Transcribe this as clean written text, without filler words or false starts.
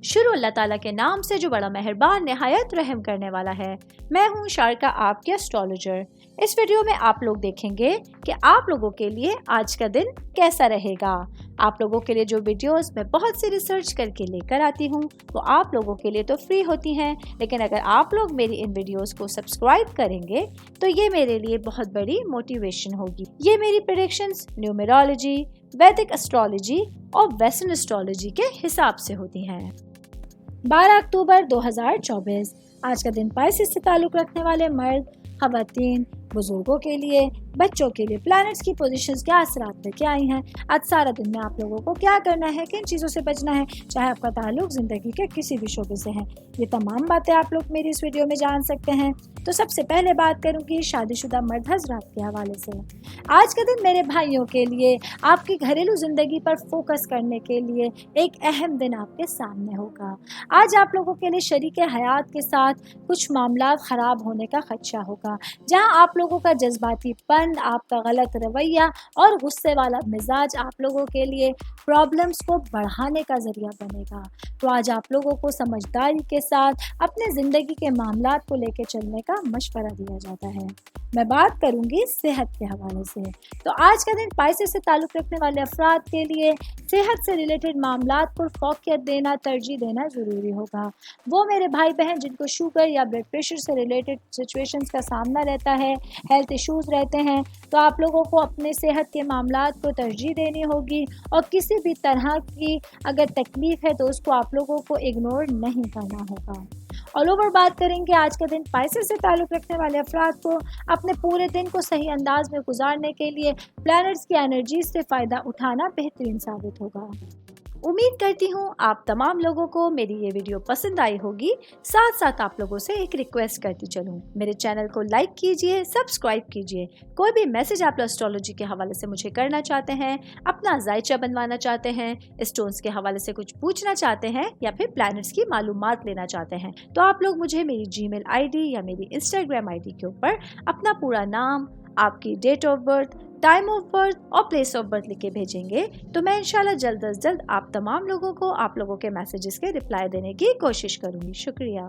शुरू अल्लाह ताला के नाम से जो बड़ा मेहरबान निहायत रहम करने वाला है। मैं हूँ शारका, आपकी एस्ट्रोलॉजर। इस वीडियो में आप लोग देखेंगे कि आप लोगों के लिए आज का दिन कैसा रहेगा। आप लोगों के लिए जो वीडियोस मैं बहुत सी रिसर्च करके लेकर आती हूँ वो आप लोगों के लिए तो फ्री होती हैं, लेकिन अगर आप लोग मेरी इन वीडियोस को सब्सक्राइब करेंगे तो ये मेरे लिए बहुत बड़ी मोटिवेशन होगी। ये मेरी प्रेडिक्शंस न्यूमेरोलॉजी, वैदिक एस्ट्रोलॉजी और वेस्टर्न एस्ट्रोलॉजी के हिसाब से होती हैं। 12 अक्टूबर 2024 आज का दिन पाइसेस से ताल्लुक़ रखने वाले मर्द, ख़वातीन, बुजुर्गों के लिए, बच्चों के लिए प्लैनेट्स की पोजीशंस क्या असरात लेके आई हैं। आज सारा दिन में आप लोगों को क्या करना है, किन चीज़ों से बचना है, चाहे आपका ताल्लुक ज़िंदगी के किसी भी शोबे से है, ये तमाम बातें आप लोग मेरी इस वीडियो में जान सकते हैं। तो सबसे पहले बात करूँगी शादीशुदा मर्द हजरात के हवाले से। आज का दिन मेरे भाइयों के लिए आपकी घरेलू ज़िंदगी पर फोकस करने के लिए एक अहम दिन आपके सामने होगा। आज आप लोगों के लिए शरीक हयात के साथ कुछ मामला ख़राब होने का खदशा होगा, जहाँ आप लोगों का जज्बातीपन, आपका गलत रवैया और गुस्से वाला मिजाज आप लोगों के लिए प्रॉब्लम्स को बढ़ाने का जरिया बनेगा। तो आज आप लोगों को समझदारी के साथ अपने ज़िंदगी के मामलात को लेकर चलने का मशवरा दिया जाता है। मैं बात करूंगी सेहत के हवाले से। तो आज का दिन पाइसेस से ताल्लुक़ रखने वाले अफराद के लिए सेहत से रिलेटेड मामलात को फोकियत देना, तरजीह देना ज़रूरी होगा। वो मेरे भाई बहन जिनको शुगर या ब्लड प्रेशर से रिलेटेड सिचुएशंस का सामना रहता है, हेल्थ इश्यूज़ रहते हैं, तो आप लोगों को अपने सेहत के मामलात को तरजीह देनी होगी और किसी भी तरह की अगर तकलीफ़ है तो उसको आप लोगों को इग्नोर नहीं करना होगा। ऑल ओवर बात करेंगे आज का दिन पाइसेस से ताल्लुक़ रखने वाले अफराद को अपने पूरे दिन को सही अंदाज में गुजारने के लिए प्लैनेट्स की एनर्जी से फ़ायदा उठाना बेहतरीन साबित होगा। उम्मीद करती हूँ आप तमाम लोगों को मेरी ये वीडियो पसंद आई होगी। साथ साथ आप लोगों से एक रिक्वेस्ट करती चलूँ, मेरे चैनल को लाइक कीजिए, सब्सक्राइब कीजिए। कोई भी मैसेज आप एस्ट्रोलॉजी के हवाले से मुझे करना चाहते हैं, अपना जायचा बनवाना चाहते हैं, स्टोन्स के हवाले से कुछ पूछना चाहते हैं या फिर प्लैनेट्स की मालूमात लेना चाहते हैं, तो आप लोग मुझे मेरी जीमेल आईडी या मेरी इंस्टाग्राम आईडी के ऊपर अपना पूरा नाम, आपकी date of birth, time of birth और प्लेस ऑफ बर्थ लिख के भेजेंगे तो मैं इंशाल्लाह जल्द अज जल्द आप तमाम लोगों को आप लोगों के मैसेजेस के रिप्लाई देने की कोशिश करूँगी। शुक्रिया।